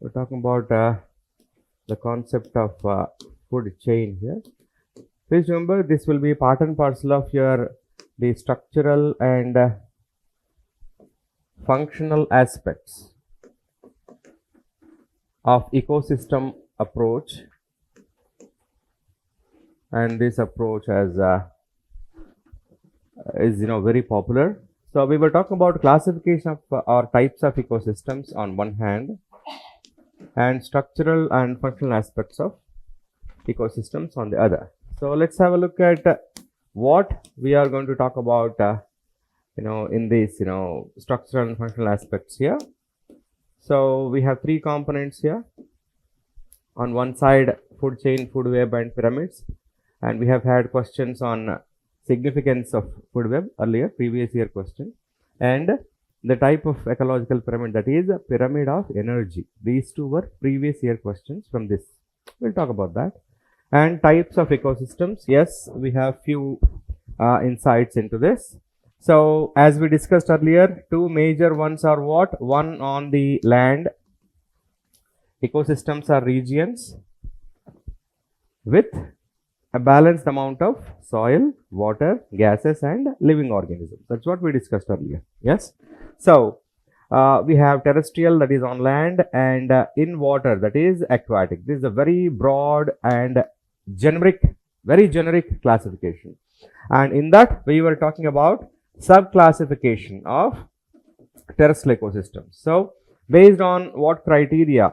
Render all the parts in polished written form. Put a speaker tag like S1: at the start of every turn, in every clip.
S1: we're talking about the concept of food chain here. Please remember, this will be part and parcel of the structural and functional aspects of ecosystem approach, and this approach is very popular. So we were talking about classification of or types of ecosystems on one hand, and structural and functional aspects of ecosystems on the other. So let's have a look at what we are going to talk about in these structural and functional aspects here. So we have three components here. On one side, food chain, food web and pyramids, and we have had questions on significance of food web earlier, previous year question, and the type of ecological pyramid, that is a pyramid of energy. These two were previous year questions from this. We'll talk about that. And types of ecosystems, yes, we have few insights into this. So as we discussed earlier, two major ones are what? One on the land. Ecosystems are regions with a balanced amount of soil, water, gases and living organisms. That's what we discussed earlier. Yes. So we have terrestrial, that is on land, and in water, that is aquatic. This is a very broad and very generic classification. And in that, we were talking about sub-classification of terrestrial ecosystems. So based on what criteria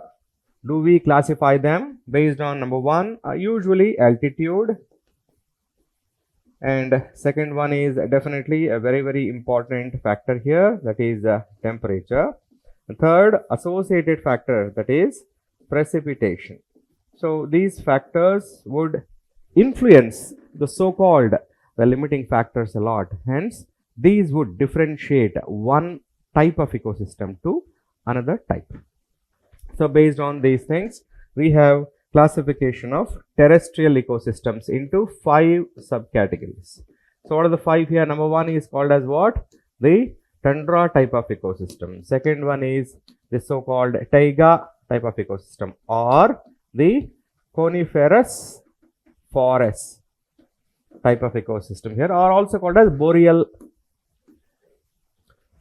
S1: do we classify them? Based on number one, usually altitude, and second one is definitely a very important factor here, that is temperature. The third, associated factor, that is precipitation. So these factors would influence the so-called the limiting factors a lot. Hence, these would differentiate one type of ecosystem to another type. So based on these things, we have classification of terrestrial ecosystems into 5 subcategories. So what are the 5 here? Number one is called as what? The Tundra type of ecosystem. Second one is the so-called taiga type of ecosystem, or the coniferous forest type of ecosystem here, or also called as boreal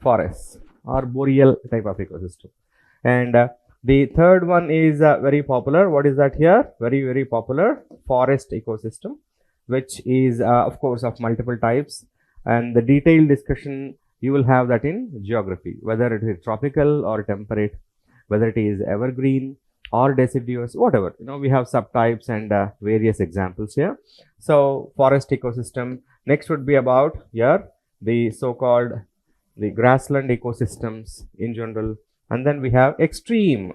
S1: forests or boreal type of ecosystem. And the third one is very popular. What is that here? Very popular forest ecosystem, which is of course of multiple types, and the detailed discussion you will have that in geography, whether it is tropical or temperate, whether it is evergreen or deciduous, whatever. We have subtypes and various examples here. So forest ecosystem. Next would be about here the so-called the grassland ecosystems in general. And then we have extreme.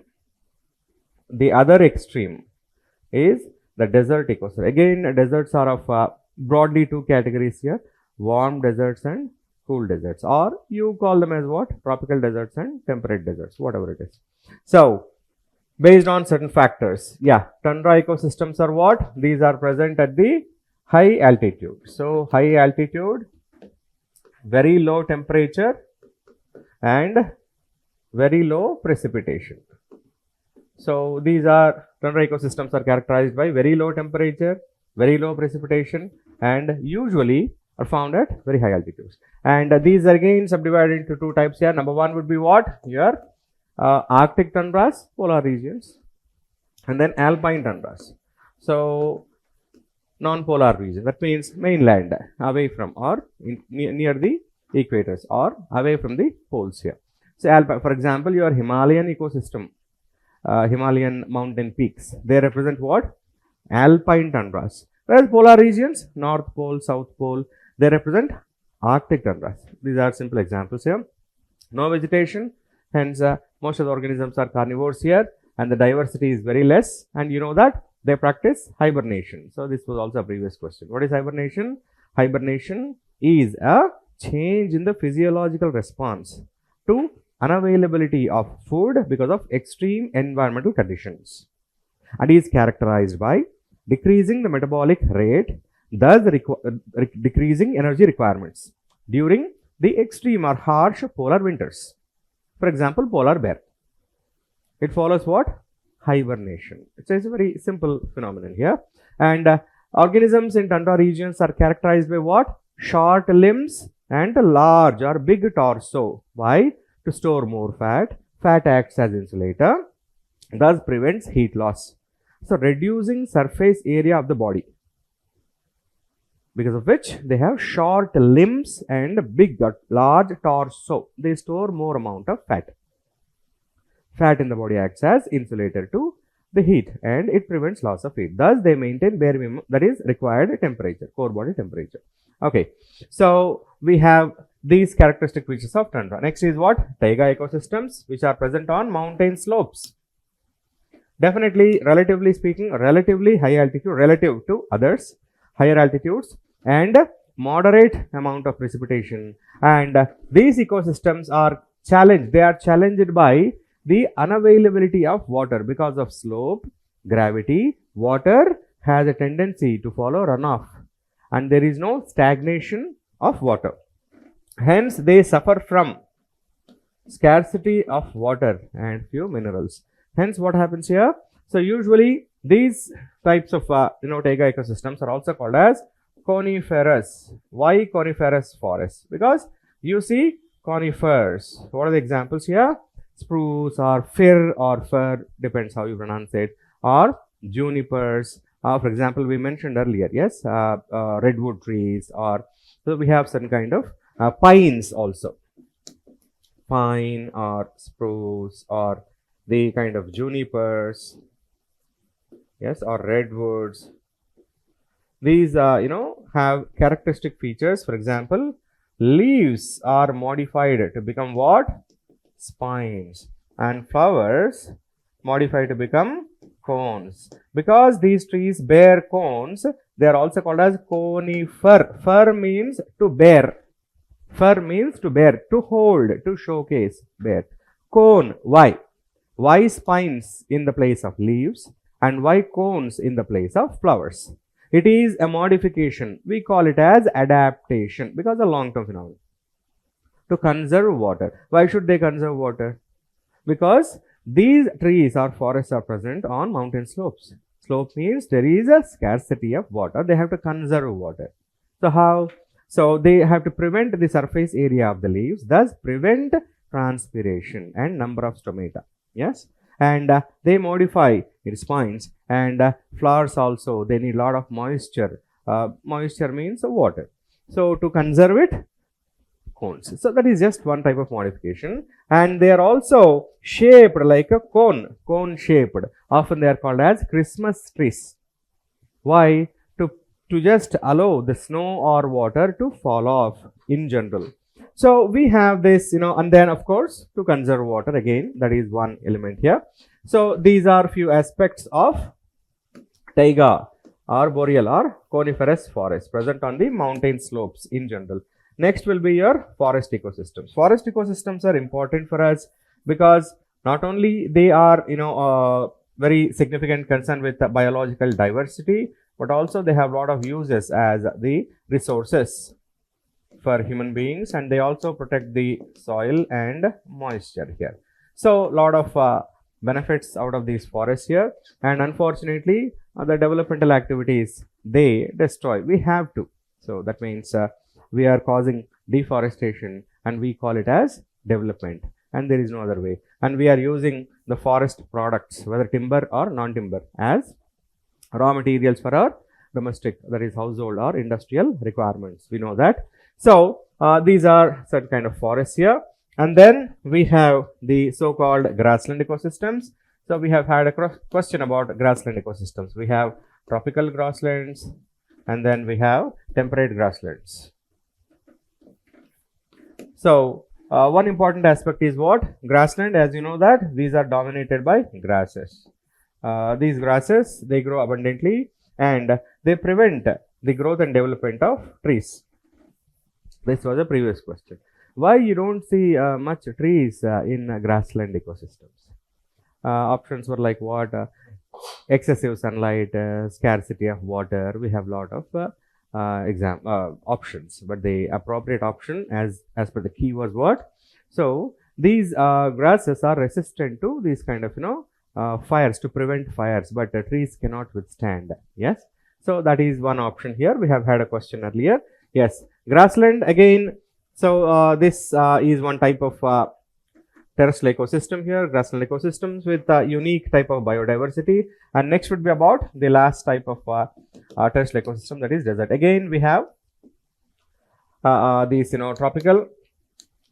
S1: The other extreme is the desert ecosystem. Again, deserts are of broadly two categories here: warm deserts and cool deserts, or you call them as what? Tropical deserts and temperate deserts, whatever it is. So based on certain factors, tundra ecosystems are what? These are present at the high altitude. So high altitude, very low temperature and very low precipitation. So these are tundra ecosystems are characterized by very low temperature, very low precipitation, and usually are found at very high altitudes. And these are again subdivided into two types here. Number one would be what? Here Arctic tundras, polar regions, and then alpine tundras. So non-polar region, that means mainland, away from or near the equators or away from the poles here. So alpine, for example, your Himalayan ecosystem, Himalayan mountain peaks, they represent what? Alpine tundras. Whereas polar regions, North Pole, South Pole, they represent Arctic tundras. These are simple examples here. No vegetation, hence most of the organisms are carnivores here, and the diversity is very less, and you know that they practice hibernation. So this was also a previous question. What is hibernation? Hibernation is a change in the physiological response to unavailability of food because of extreme environmental conditions, and is characterized by decreasing the metabolic rate, thus decreasing energy requirements during the extreme or harsh polar winters. For example, polar bear. It follows what? hibernation. It's a very simple phenomenon here. And organisms in tundra regions are characterized by what? Short limbs and a large or big torso. Why? To store more fat. Fat acts as insulator, thus prevents heat loss. So reducing surface area of the body, because of which they have short limbs and big large torso. They store more amount of fat. Fat in the body acts as insulator to the heat and it prevents loss of heat. Thus they maintain bare minimum, that is required temperature, core body temperature. Okay, so we have these characteristic features of tundra. Next is what? Taiga ecosystems, which are present on mountain slopes. Definitely, relatively speaking, relatively high altitude relative to others, higher altitudes, and moderate amount of precipitation. And these ecosystems are challenged. They are challenged by the unavailability of water because of slope, gravity. Water has a tendency to follow runoff, and there is no stagnation of water. Hence, they suffer from scarcity of water and few minerals. Hence, what happens here? So, usually these types of taiga ecosystems are also called as coniferous. Why coniferous forests? Because you see conifers. What are the examples here? Spruce or fir, depends how you pronounce it, or junipers. For example, we mentioned earlier, yes, redwood trees, or so we have some kind of pines also. Pine or spruce or the kind of junipers, yes, or redwoods. These, have characteristic features. For example, leaves are modified to become what? Spines, and flowers modified to become cones. Because these trees bear cones, they are also called as conifer. Fir means to bear. Fir means to bear, to hold, to showcase, bear. Cone, why? Why spines in the place of leaves and why cones in the place of flowers? It is a modification. We call it as adaptation because of long-term phenomenon. To conserve water. Why should they conserve water? Because these trees or forests are present on mountain slopes. Slope means there is a scarcity of water. They have to conserve water. So how? So they have to prevent the surface area of the leaves, thus prevent transpiration and number of stomata. Yes, and they modify its spines, and flowers also, they need a lot of moisture. Moisture means water. So to conserve it, cones. So that is just one type of modification, and they are also shaped like a cone shaped. Often they are called as Christmas trees. Why? To just allow the snow or water to fall off in general. So we have this, and then of course to conserve water, again that is one element here. So these are few aspects of taiga or boreal or coniferous forest present on the mountain slopes in general. Next will be your forest ecosystems. Forest ecosystems are important for us because not only they are, very significant concern with the biological diversity, but also they have a lot of uses as the resources for human beings, and they also protect the soil and moisture here. So a lot of benefits out of these forests here, and unfortunately the developmental activities they destroy. We have to. So that means we are causing deforestation and we call it as development, and there is no other way. And we are using the forest products, whether timber or non-timber, as raw materials for our domestic, that is household or industrial requirements. We know that. So these are certain kind of forests here. And then we have the so-called grassland ecosystems. So we have had a question about grassland ecosystems. We have tropical grasslands, and then we have temperate grasslands. So one important aspect is what? Grassland, as you know that these are dominated by grasses. These grasses, they grow abundantly and they prevent the growth and development of trees. This was a previous question. Why you don't see much trees in grassland ecosystems? Options were like what? Excessive sunlight, scarcity of water. We have a lot of options, but the appropriate option as per the key was what? So these grasses are resistant to these kind of fires, to prevent fires, but trees cannot withstand. Yes. So that is one option here. We have had a question earlier. Yes. Grassland again. So this is one type of terrestrial ecosystem here, grassland ecosystems with a unique type of biodiversity. And next would be about the last type of terrestrial ecosystem, that is desert. Again, we have these, tropical,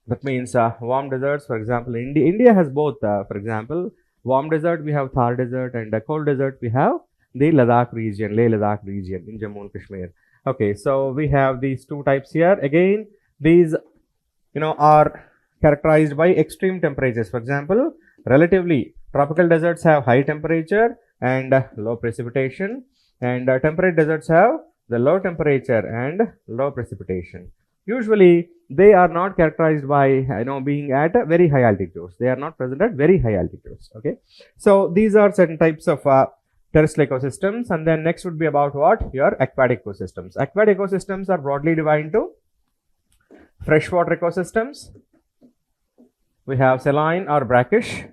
S1: that means warm deserts. For example, India has both. For example, warm desert, we have Thar desert, and cold desert, we have the Ladakh region, Leh Ladakh region in Jammu and Kashmir. Okay, so we have these two types here. Again, these, are characterized by extreme temperatures. For example, relatively tropical deserts have high temperature and low precipitation, and temperate deserts have the low temperature and low precipitation. Usually, they are not characterized by being at a very high altitudes. They are not present at very high altitudes. Okay, so these are certain types of terrestrial ecosystems. And then next would be about what? Your aquatic ecosystems. Aquatic ecosystems are broadly divided into freshwater ecosystems. We have saline or brackish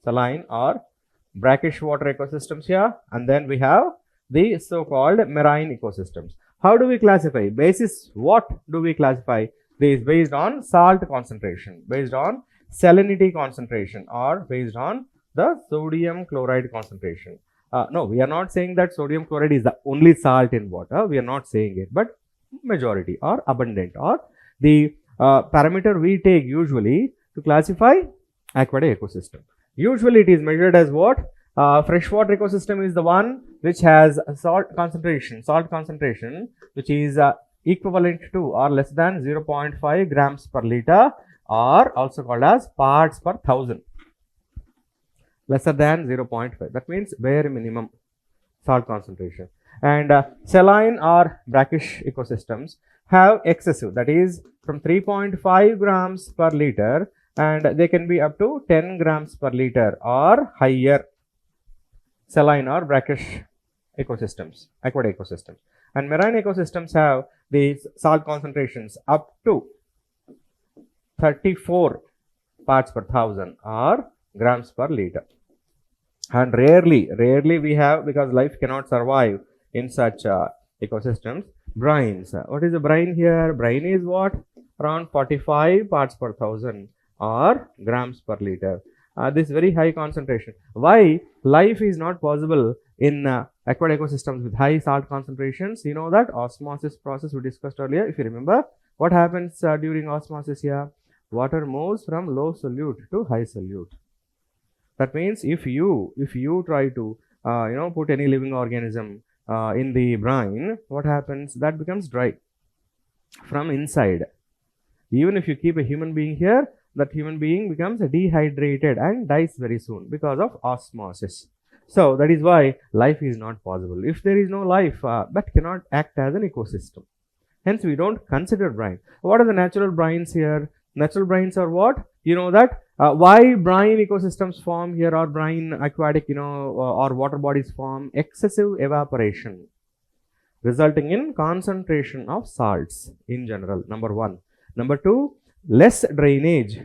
S1: water ecosystems here, and then we have the so-called marine ecosystems. How do we classify? Basis what do we classify? This based on salt concentration, based on salinity concentration, or based on the sodium chloride concentration. No, we are not saying that sodium chloride is the only salt in water. We are not saying it, but majority or abundant, or the parameter we take usually to classify aquatic ecosystem. Usually it is measured as what? Freshwater ecosystem is the one which has a salt concentration which is equivalent to or less than 0.5 grams per liter, or also called as parts per thousand. Lesser than 0.5. That means bare minimum salt concentration. And saline or brackish ecosystems have excessive, that is from 3.5 grams per liter, and they can be up to 10 grams per liter or higher. Saline or brackish ecosystems, aquatic ecosystems. And marine ecosystems have these salt concentrations up to 34 parts per thousand or grams per liter. And rarely we have, because life cannot survive in such ecosystems, brines. What is the brine here? Brine is what? Around 45 parts per thousand or grams per liter. This very high concentration. Why life is not possible in aquatic ecosystems with high salt concentrations? You know that osmosis process we discussed earlier. If you remember, what happens during osmosis here? Water moves from low solute to high solute. That means if you try to put any living organism in the brine, what happens? That becomes dry from inside. Even if you keep a human being here, that human being becomes dehydrated and dies very soon because of osmosis. So that is why life is not possible. If there is no life, that cannot act as an ecosystem. Hence, we don't consider brine. What are the natural brines here? Natural brines are what? You know that why brine ecosystems form here, or brine aquatic, or water bodies form? Excessive evaporation, resulting in concentration of salts in general. Number one. Number two, less drainage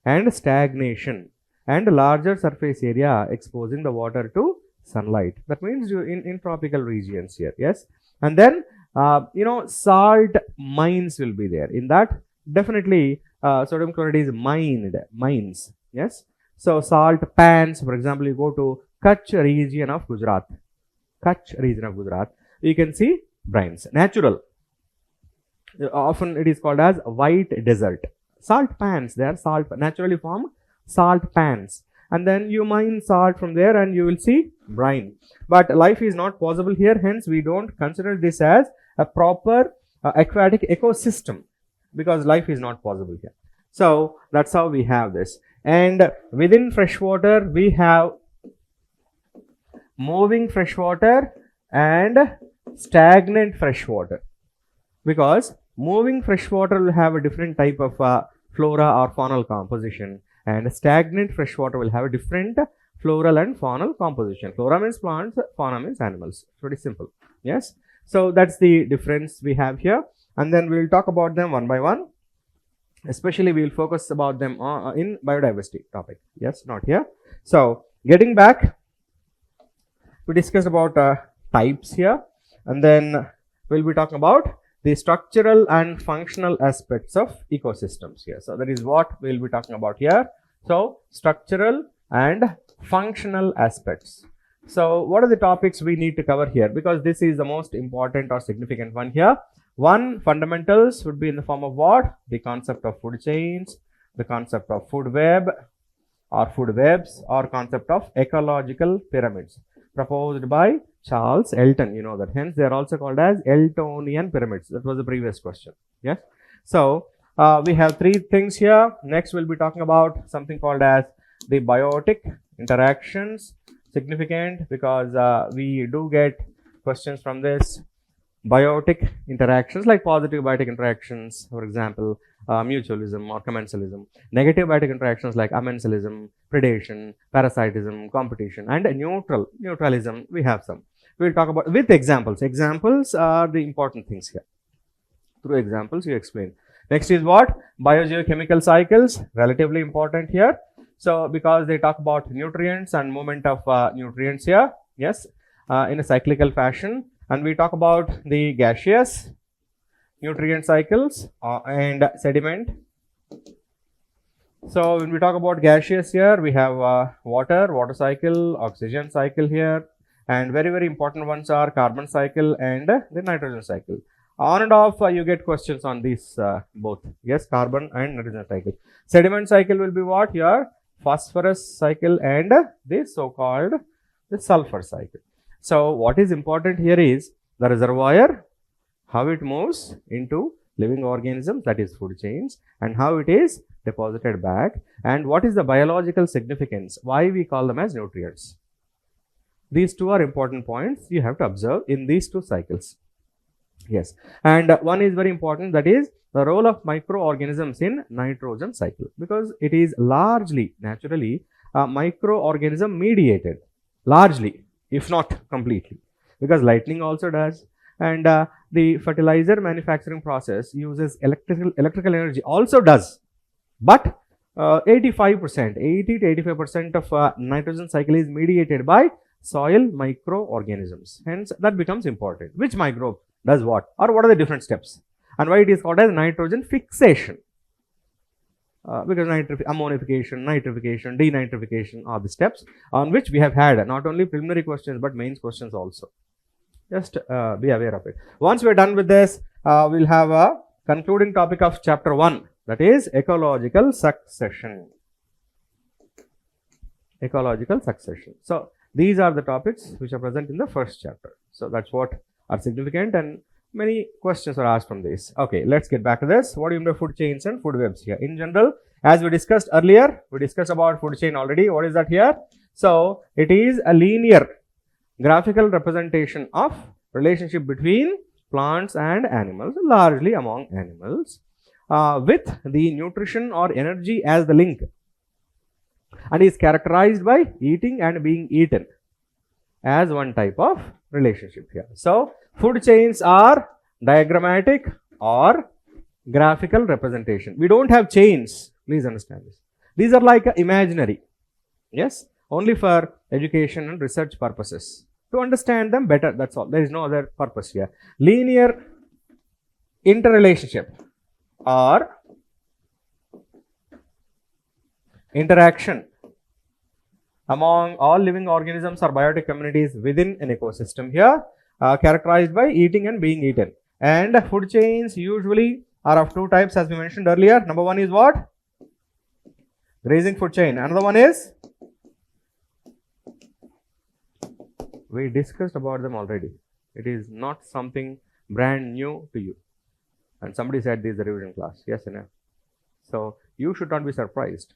S1: and stagnation and larger surface area exposing the water to sunlight. That means in tropical regions here. Yes. And then salt mines will be there. In that, definitely sodium chloride is mines. Yes. So salt pans, for example, you go to Kutch region of Gujarat, you can see brines, natural. Often it is called as white desert. Salt pans, they are naturally formed salt pans, and then you mine salt from there and you will see brine. But life is not possible here, hence we don't consider this as a proper aquatic ecosystem, because life is not possible here. So that's how we have this. And within freshwater we have moving freshwater and stagnant freshwater, because moving freshwater will have a different type of flora or faunal composition, and stagnant freshwater will have a different floral and faunal composition. Flora means plants, fauna means animals. Pretty simple. Yes. So that's the difference we have here, and then we will talk about them one by one. Especially we will focus about them in biodiversity topic. Yes, not here. So getting back, we discussed about types here, and then we'll be talking about the structural and functional aspects of ecosystems here. So that is what we'll be talking about here. So structural and functional aspects. So what are the topics we need to cover here, because this is the most important or significant one here. One, fundamentals would be in the form of what? The concept of food chains, the concept of food web or food webs, or concept of ecological pyramids proposed by Charles Elton. You know that, hence they are also called as Eltonian pyramids. That was the previous question. Yes. So we have three things here. Next we'll be talking about something called as the biotic interactions. Significant because we do get questions from this. Biotic interactions, like positive biotic interactions, for example, mutualism or commensalism. Negative biotic interactions like amensalism, predation, parasitism, competition, and neutralism. We have some. We will talk about with examples. Examples are the important things here. Through examples, you explain. Next is what? Biogeochemical cycles, relatively important here. So because they talk about nutrients and movement of nutrients here, yes, in a cyclical fashion. And we talk about the gaseous nutrient cycles and sediment. So when we talk about gaseous here, we have water cycle, oxygen cycle here, and very important ones are carbon cycle and the nitrogen cycle. On and off you get questions on these both, yes, carbon and nitrogen cycle. Sediment cycle will be what here? Phosphorus cycle and the so-called the sulfur cycle. So what is important here is the reservoir, how it moves into living organisms, that is food chains, and how it is deposited back, and what is the biological significance, why we call them as nutrients. These two are important points you have to observe in these two cycles. Yes, and one is very important, that is the role of microorganisms in nitrogen cycle, because it is largely naturally microorganism mediated, largely, if not completely, because lightning also does, and the fertilizer manufacturing process uses electrical energy also does, but 80 to 85% of nitrogen cycle is mediated by soil microorganisms. Hence that becomes important. Which microbe does what, or what are the different steps, and why it is called as nitrogen fixation. Because ammonification, nitrification, denitrification are the steps on which we have had not only preliminary questions but mains questions also. Just be aware of it. Once we are done with this, we'll have a concluding topic of chapter 1, that is ecological succession. Ecological succession. So these are the topics which are present in the first chapter. So that's what are significant, and many questions are asked from this. Okay, let's get back to this. What do you mean by food chains and food webs here? In general, as we discussed earlier, we discussed about food chain already. What is that here? So it is a linear graphical representation of relationship between plants and animals, largely among animals, with the nutrition or energy as the link, and is characterized by eating and being eaten as one type of relationship here. So food chains are diagrammatic or graphical representation. We don't have chains, please understand this. These are like imaginary, yes, only for education and research purposes, to understand them better, that's all. There is no other purpose here. Linear interrelationship or interaction among all living organisms or biotic communities within an ecosystem here, characterized by eating and being eaten. And food chains usually are of two types, as we mentioned earlier. Number one is what? Grazing food chain. Another one is, we discussed about them already. It is not something brand new to you. And somebody said this is a revision class. Yes or no? So you should not be surprised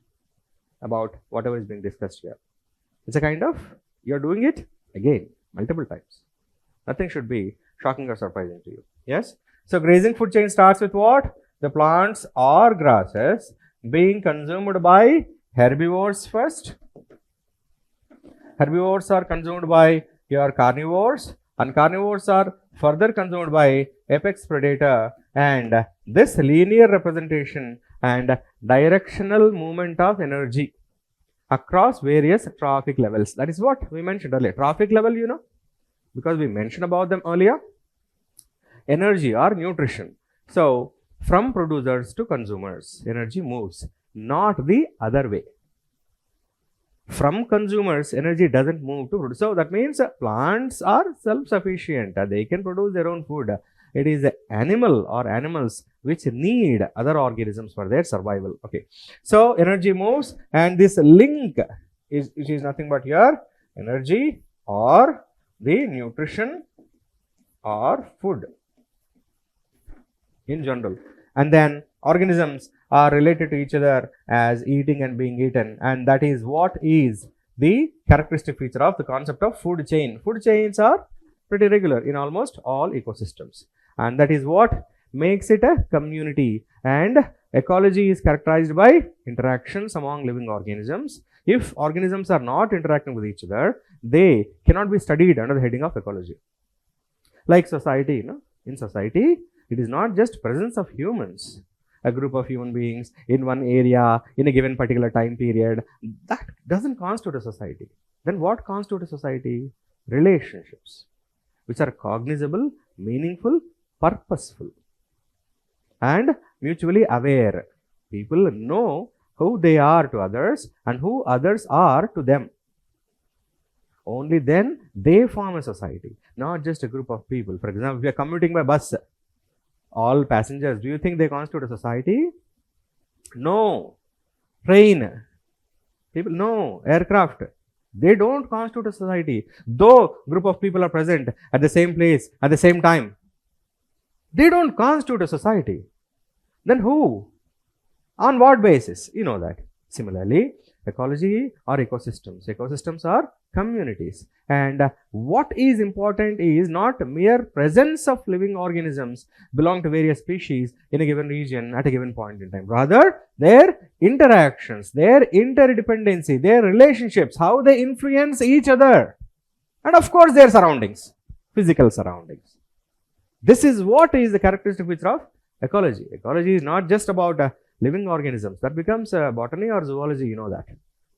S1: about whatever is being discussed here. It's a kind of, you're doing it again multiple times. Nothing should be shocking or surprising to you. Yes. So grazing food chain starts with what? The plants or grasses being consumed by herbivores first. Herbivores are consumed by your carnivores, and carnivores are further consumed by apex predator, and this linear representation and directional movement of energy across various trophic levels. That is what we mentioned earlier. Trophic level, you know, because we mentioned about them earlier. Energy or nutrition. So, from producers to consumers, energy moves, not the other way. From consumers, energy doesn't move to produce. So, that means plants are self-sufficient. They can produce their own food. It is the animal or animals which need other organisms for their survival. Okay. So, energy moves, and this link is, which is nothing but here, energy or the nutrition or food in general. And then organisms are related to each other as eating and being eaten, and that is what is the characteristic feature of the concept of food chain. Food chains are pretty regular in almost all ecosystems, and that is what makes it a community. And ecology is characterized by interactions among living organisms. If organisms are not interacting with each other, they cannot be studied under the heading of ecology. Like society, you know, in society, it is not just presence of humans, a group of human beings in one area in a given particular time period. That doesn't constitute a society. Then what constitutes a society? Relationships, which are cognizable, meaningful, purposeful, and mutually aware. People know who they are to others and who others are to them. Only then they form a society, not just a group of people. For example, if we are commuting by bus, all passengers, do you think they constitute a society? No. Train, people, no. Aircraft, they don't constitute a society. Though group of people are present at the same place at the same time, they don't constitute a society. Then who? On what basis? You know that. Similarly, ecology or ecosystems. Ecosystems are communities. And what is important is not mere presence of living organisms belong to various species in a given region at a given point in time. Rather, their interactions, their interdependency, their relationships, how they influence each other. And of course, their surroundings, physical surroundings. This is what is the characteristic feature of ecology. Ecology is not just about living organisms. That becomes botany or zoology, you know that.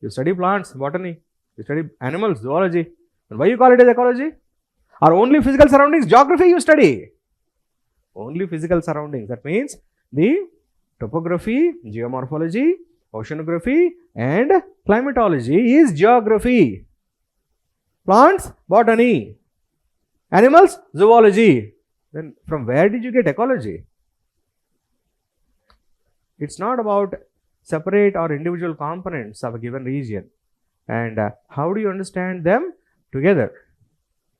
S1: You study plants, botany. You study animals, zoology. And why you call it as ecology? Or only physical surroundings, geography you study. Only physical surroundings. That means the topography, geomorphology, oceanography and climatology is geography. Plants, botany. Animals, zoology. Then from where did you get ecology? It's not about separate or individual components of a given region. And how do you understand them? Together.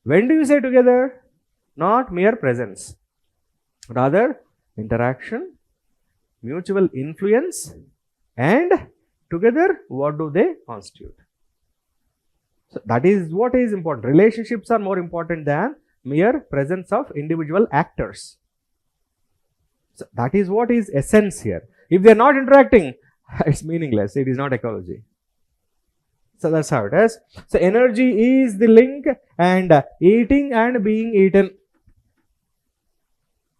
S1: When do you say together? Not mere presence. Rather, interaction, mutual influence, and together, what do they constitute? So, that is what is important. Relationships are more important than mere presence of individual actors. So, that is what is essence here. If they are not interacting, it's meaningless. It is not ecology. So, that's how it is. So, energy is the link, and eating and being eaten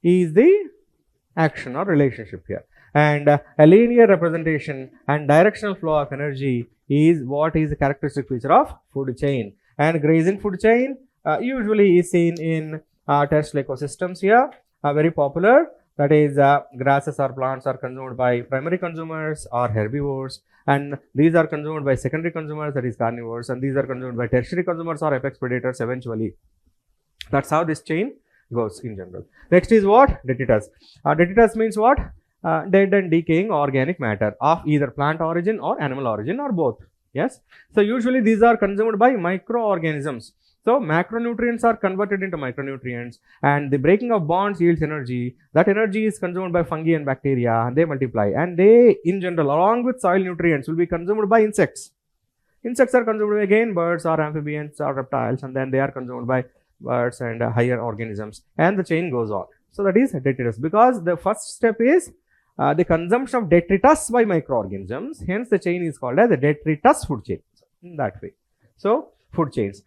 S1: is the action or relationship here. And a linear representation and directional flow of energy is what is the characteristic feature of food chain. And grazing food chain usually is seen in terrestrial ecosystems here, very popular. That is, grasses or plants are consumed by primary consumers or herbivores, and these are consumed by secondary consumers, that is carnivores, and these are consumed by tertiary consumers or apex predators eventually. That's how this chain goes in general. Next is what? Detritus. Detritus means what? Dead and decaying organic matter of either plant origin or animal origin or both. Yes. So, usually these are consumed by microorganisms. So, macronutrients are converted into micronutrients, and the breaking of bonds yields energy. That energy is consumed by fungi and bacteria, and they multiply, and they in general along with soil nutrients will be consumed by insects. Insects are consumed by again birds or amphibians or reptiles, and then they are consumed by birds and higher organisms, and the chain goes on. So, that is detritus, because the first step is the consumption of detritus by microorganisms. Hence, the chain is called as the detritus food chain in that way. So, food chains.